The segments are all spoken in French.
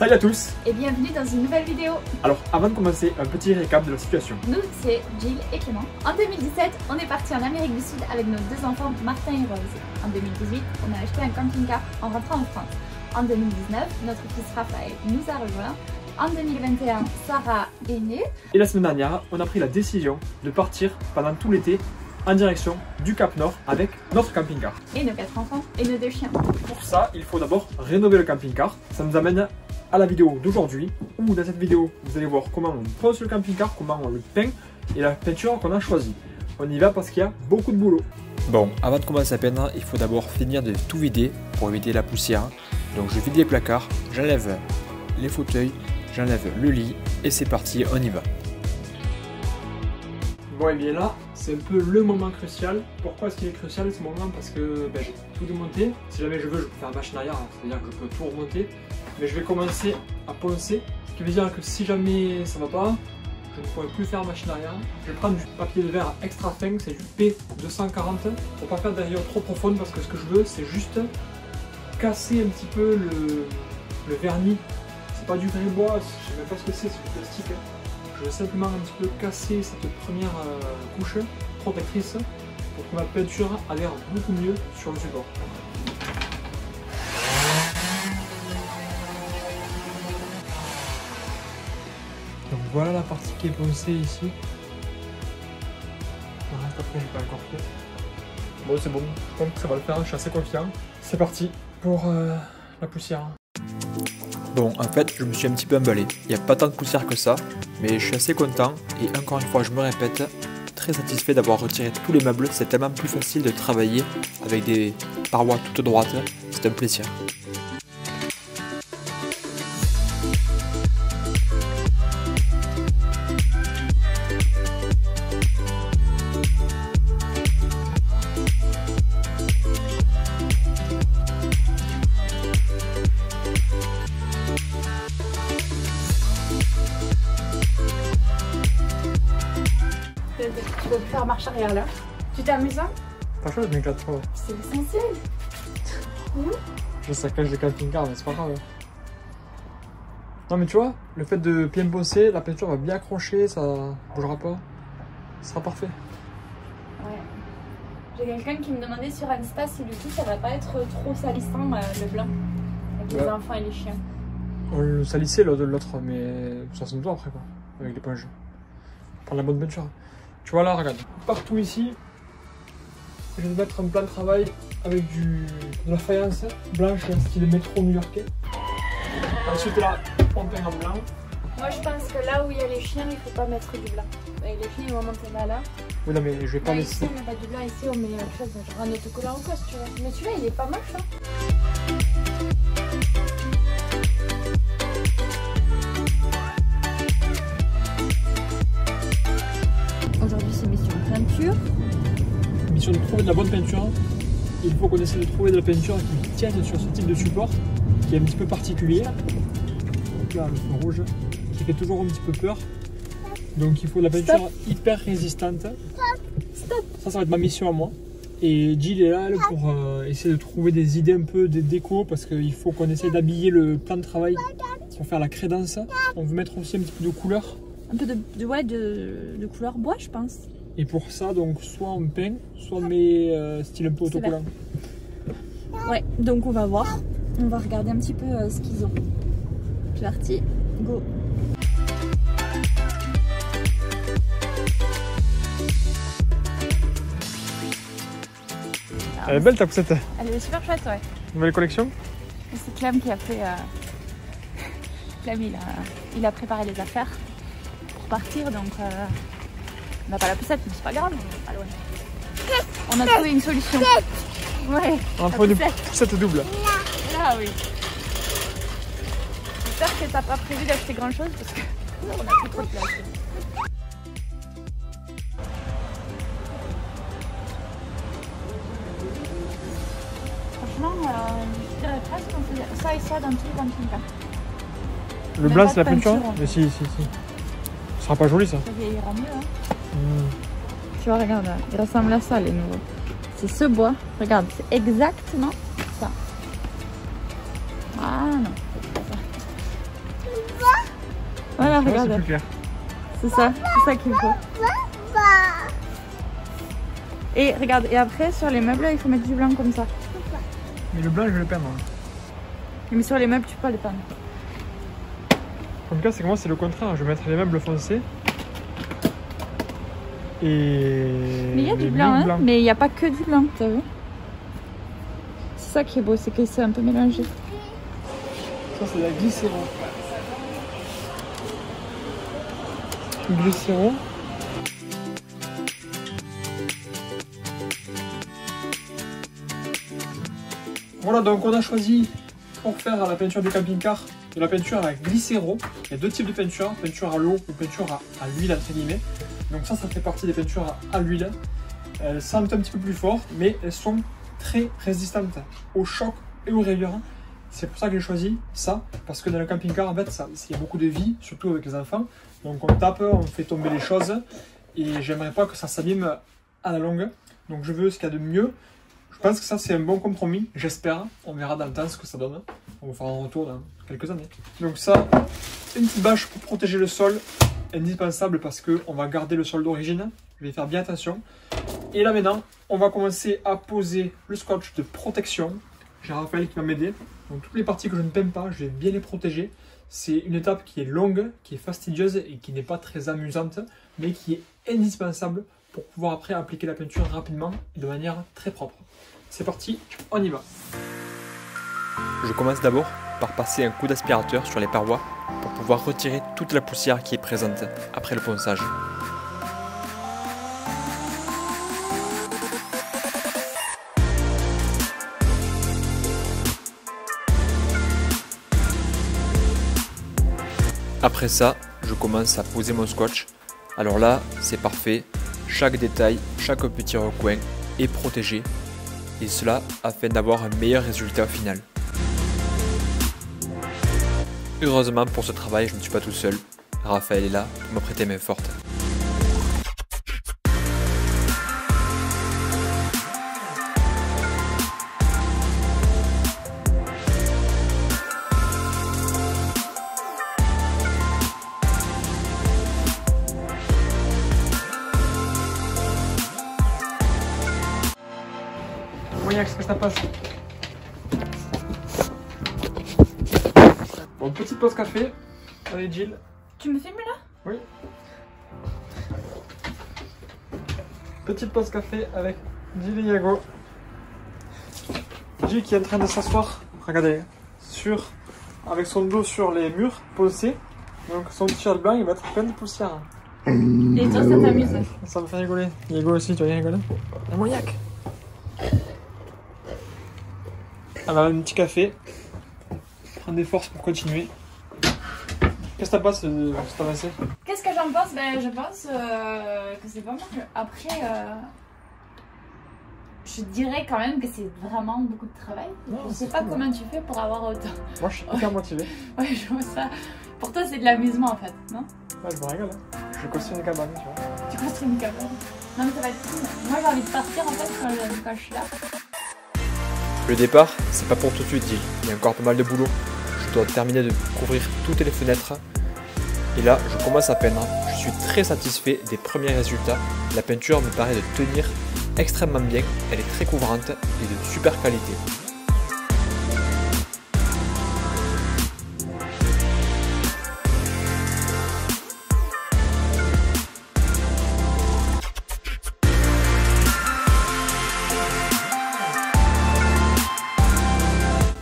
Salut à tous et bienvenue dans une nouvelle vidéo. Alors avant de commencer, un petit récap de la situation. Nous, c'est Jill et Clément. En 2017, on est parti en Amérique du Sud avec nos deux enfants Martin et Rose. En 2018, on a acheté un camping-car en rentrant en France. En 2019, notre fils Raphaël nous a rejoints. En 2021, Sarah est née. Et la semaine dernière, on a pris la décision de partir pendant tout l'été en direction du Cap Nord avec notre camping-car. Et nos 4 enfants et nos 2 chiens. Pour ça, il faut d'abord rénover le camping-car. Ça nous amène à la vidéo d'aujourd'hui, où dans cette vidéo, vous allez voir comment on pose le camping-car, comment on le peint et la peinture qu'on a choisie. On y va parce qu'il y a beaucoup de boulot. Bon, avant de commencer à peindre, il faut d'abord finir de tout vider pour éviter la poussière. Donc je vide les placards, j'enlève les fauteuils, j'enlève le lit et c'est parti, on y va. Bon et bien là, c'est un peu le moment crucial. Pourquoi est-ce qu'il est crucial ce moment? Parce que j'ai tout démonté. Si jamais je veux, je peux faire machine arrière, c'est-à-dire que je peux tout remonter. Mais je vais commencer à poncer, ce qui veut dire que si jamais ça va pas, je ne pourrai plus faire machine arrière. Je vais prendre du papier de verre extra fin, c'est du P240, pour pas faire des rayures trop profondes parce que ce que je veux, c'est juste casser un petit peu le vernis. C'est pas du vrai bois, je sais même pas ce que c'est du plastique. Je veux simplement un petit peu casser cette première couche protectrice pour que ma peinture adhère beaucoup mieux sur le support. Donc voilà la partie qui est poncée ici. Le reste après j'ai pas encore fait. Bon c'est bon, je pense que ça va le faire, je suis assez confiant. C'est parti pour la poussière. Bon, en fait, je me suis un petit peu emballé. Il n'y a pas tant de poussière que ça, mais je suis assez content. Et encore une fois, je me répète, très satisfait d'avoir retiré tous les meubles. C'est tellement plus facile de travailler avec des parois toutes droites. C'est un plaisir. Tu peux faire marche arrière là. Tu t'amuses hein? Franchement, je m'éclate trop. C'est essentiel. Je saccage le camping-car, mais c'est pas grave. Non mais tu vois, le fait de bien bosser, la peinture va bien accrocher, ça bougera pas. Ce sera parfait. Ouais. J'ai quelqu'un qui me demandait sur Insta si du coup ça va pas être trop salissant le blanc. Avec les enfants et les chiens. On le salissait l'autre, mais ça se nettoie après quoi, avec l'éponge. Prendre la bonne peinture. Tu vois là, regarde, partout ici, je vais mettre un plan de travail avec de la faïence blanche, style métro new-yorkais. Ensuite là, on peint en blanc. Moi je pense que là où il y a les chiens, il faut pas mettre du blanc. Et les chiens ils vont monter là. Oui non mais je vais pas là, laisser. Ici on met pas du blanc, ici on met quelque chose, genre un autocollant ou quoi si tu veux. Mais celui-là il est pas moche hein. Aujourd'hui c'est mission peinture. Mission de trouver de la bonne peinture. Il faut qu'on essaie de trouver de la peinture qui tienne sur ce type de support, qui est un petit peu particulier. Donc là le feu rouge, qui fait toujours un petit peu peur. Donc il faut de la peinture hyper résistante. Ça va être ma mission à moi. Et Jill est là pour essayer de trouver des idées un peu de déco parce qu'il faut qu'on essaie d'habiller le plan de travail pour faire la crédence. On veut mettre aussi un petit peu de couleur. Un peu de couleur bois je pense. Et pour ça, donc soit on peint, soit on met style un peu autocollant. Ouais, donc on va voir. On va regarder un petit peu ce qu'ils ont. C'est parti, go. Elle est belle ta poussette. Elle est super chouette, ouais. Nouvelle collection. C'est Clem qui a fait... Clem, il a préparé les affaires pour partir, donc on n'a pas la poussette, mais c'est pas grave. Allez, ouais. On a trouvé une solution. Ouais. On a trouvé une poussette double. Là, oui. J'espère que t'as pas prévu d'acheter grand chose parce que on a plus trop de place. Franchement, je dirais presque qu'on fait ça et ça dans tous les camping-cars. Le blanc c'est la peinture? Mais si. Ce sera pas joli ça. Ça vieillira mieux. Hein. Tu vois, regarde, il ressemble à ça les nouveaux. C'est ce bois. Regarde, c'est exactement ça. Ah non, c'est pas ça. Voilà, Tu vois, regarde. c'est plus clair. C'est ça qu'il faut. Et regarde, et après sur les meubles, il faut mettre du blanc comme ça. Mais le blanc, je vais le peindre. Mais sur les meubles, tu peux pas les peindre. En tout cas, c'est que moi, c'est le contraire. Je vais mettre les meubles foncés. Et. Mais il y a du les blanc, murs hein. Mais il n'y a pas que du blanc, t'as vu? C'est ça qui est beau, c'est que c'est un peu mélangé. Ça, c'est la glycéro. Glycéro. Voilà, donc on a choisi pour faire la peinture du camping-car de la peinture à la glycéro. Il y a deux types de peinture à l'eau ou peinture à l'huile entre guillemets. Donc ça fait partie des peintures à l'huile. Elles sentent un petit peu plus fort, mais elles sont très résistantes au choc et aux rayures. C'est pour ça que j'ai choisi ça, parce que dans le camping-car, en fait, il y a beaucoup de vie, surtout avec les enfants. Donc on tape, on fait tomber les choses, et j'aimerais pas que ça s'abîme à la longue. Donc je veux ce qu'il y a de mieux. Je pense que ça, c'est un bon compromis, j'espère. On verra dans le temps ce que ça donne. On va faire un retour dans quelques années. Donc ça, une petite bâche pour protéger le sol, indispensable parce qu'on va garder le sol d'origine. Je vais faire bien attention. Et là maintenant, on va commencer à poser le scotch de protection. J'ai Raphaël qui va m'aider. Donc toutes les parties que je ne peins pas, je vais bien les protéger. C'est une étape qui est longue, qui est fastidieuse et qui n'est pas très amusante, mais qui est indispensable pour pouvoir après appliquer la peinture rapidement et de manière très propre. C'est parti, on y va. Je commence d'abord par passer un coup d'aspirateur sur les parois pour pouvoir retirer toute la poussière qui est présente après le ponçage. Après ça, je commence à poser mon scotch. Alors là, c'est parfait. Chaque détail, chaque petit recoin est protégé. Et cela afin d'avoir un meilleur résultat au final. Heureusement pour ce travail, je ne suis pas tout seul. Raphaël est là pour me prêter main forte. Qu'est-ce que ça passe? Bon, petite pause café. Allez, Jill. Tu me filmes là? Oui. Petite pause café avec Jill et Yago. Jill qui est en train de s'asseoir, regardez, avec son dos sur les murs poncés. Donc son t-shirt blanc, il va être plein de poussière. Et toi, ça t'amuse? Ça me fait rigoler. Yago aussi, tu vas rigoler? Un moignac. Alors, un petit café. Prendre des forces pour continuer. Qu'est-ce que t'en penses de cette avancée? Qu'est-ce que j'en pense? Ben, je pense que c'est pas mal. Après, je dirais quand même que c'est vraiment beaucoup de travail. Non, je sais pas cool, comment tu fais pour avoir autant. Moi, je suis hyper motivé. Ouais, je vois ça. Pour toi, c'est de l'amusement en fait, non? Ouais, je me régale. Hein. Je construis une cabane, tu vois. Tu construis une cabane. Non, mais ça va être cool. Moi, j'ai envie de partir en fait quand je suis là. Le départ, c'est pas pour tout de suite, Jill. Il y a encore pas mal de boulot. Je dois terminer de couvrir toutes les fenêtres. Et là, je commence à peindre. Je suis très satisfait des premiers résultats. La peinture me paraît de tenir extrêmement bien. Elle est très couvrante et de super qualité.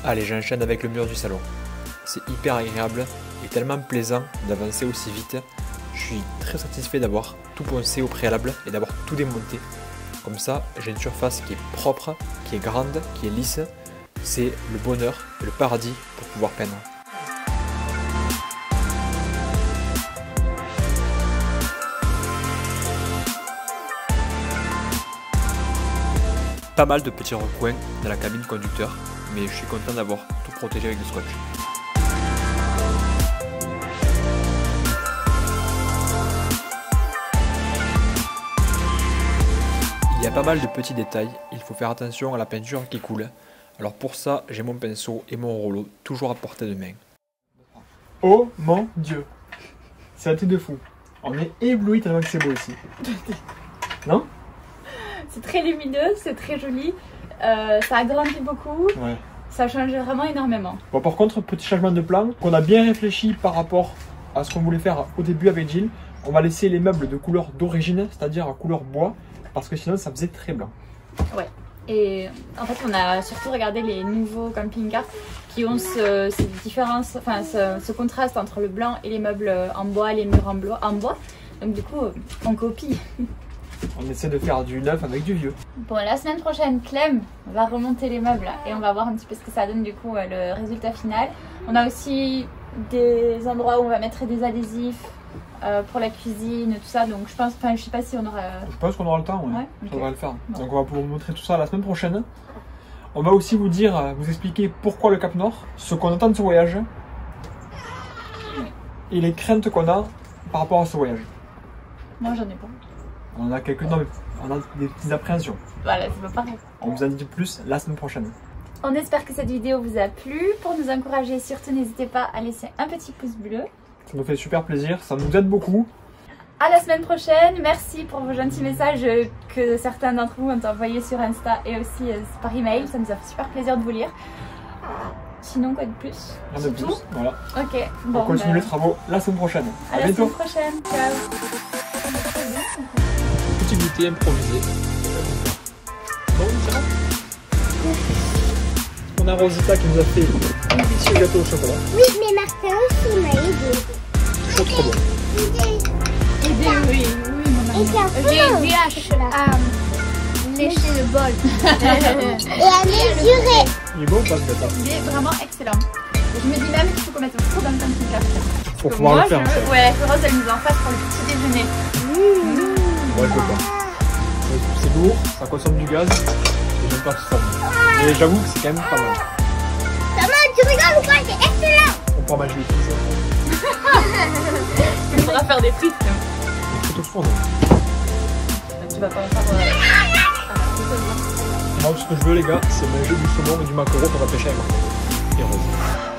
Allez, j'enchaîne avec le mur du salon. C'est hyper agréable et tellement plaisant d'avancer aussi vite. Je suis très satisfait d'avoir tout poncé au préalable et d'avoir tout démonté. Comme ça, j'ai une surface qui est propre, qui est grande, qui est lisse. C'est le bonheur et le paradis pour pouvoir peindre. Pas mal de petits recoins dans la cabine conducteur, mais je suis content d'avoir tout protégé avec du scotch. Il y a pas mal de petits détails, il faut faire attention à la peinture qui coule. Alors pour ça, j'ai mon pinceau et mon rouleau toujours à portée de main. Oh mon Dieu! C'est un truc de fou. On est ébloui tellement que c'est beau ici. Non? C'est très lumineux, c'est très joli. Ça agrandit beaucoup. Ouais. Ça change vraiment énormément. Bon, par contre, petit changement de plan, qu'on a bien réfléchi par rapport à ce qu'on voulait faire au début avec Jill. On va laisser les meubles de couleur d'origine, c'est-à-dire à couleur bois, parce que sinon ça faisait très blanc. Ouais. Et en fait, on a surtout regardé les nouveaux camping-cars qui ont cette différence, enfin ce contraste entre le blanc et les meubles en bois, les murs en bois. Donc du coup, on copie. On essaie de faire du neuf avec du vieux. Bon, la semaine prochaine, Clem va remonter les meubles et on va voir un petit peu ce que ça donne du coup le résultat final. On a aussi des endroits où on va mettre des adhésifs pour la cuisine, tout ça. Donc je pense, enfin je sais pas si on aura... Je pense qu'on aura le temps, Ouais, ça ok. devrait le faire. Bon. Donc on va pouvoir vous montrer tout ça la semaine prochaine. On va aussi vous expliquer pourquoi le Cap Nord, ce qu'on attend de ce voyage et les craintes qu'on a par rapport à ce voyage. Moi j'en ai pas. On a non, mais on a des petites appréhensions. Voilà, c'est pas pareil. On vous en dit plus la semaine prochaine. On espère que cette vidéo vous a plu. Pour nous encourager, surtout n'hésitez pas à laisser un petit pouce bleu. Ça nous fait super plaisir, ça nous aide beaucoup. À la semaine prochaine. Merci pour vos gentils messages que certains d'entre vous ont envoyés sur Insta et aussi par email. Ça nous a fait super plaisir de vous lire. Sinon, quoi de plus? Rien de C'est plus. tout. Voilà. Ok, On bon, continue les travaux la semaine prochaine. à la bientôt. semaine prochaine. Ciao. Petit goûter improvisé. Bon, ça va? On a Rosita qui nous a fait un délicieux gâteau au chocolat. Oui, mais Martin aussi m'a aidé. Trop trop bon. Oui, Et puis après, J'ai aidé à lécher le bol. et à mesurer. Il est bon ou pas ce gâteau? il est vraiment excellent. Je me dis même qu'il faut qu'on mette trop dans le camping-car. Faut pouvoir Moi, le faire. ça. ouais, que Rose elle nous en fasse pour le petit déjeuner. Moi je peux pas. C'est lourd, ça consomme du gaz et j'aime pas tout ça. Mais j'avoue que c'est quand même pas mal. Maman, tu rigoles ou quoi? C'est excellent. On pourra manger les frites. Il faudra faire des frites. Les frites au four. Tu vas pas en faire. Moi ce que je veux les gars, c'est manger du saumon et du maquereau qu'on va pêcher avec Martin et Rose.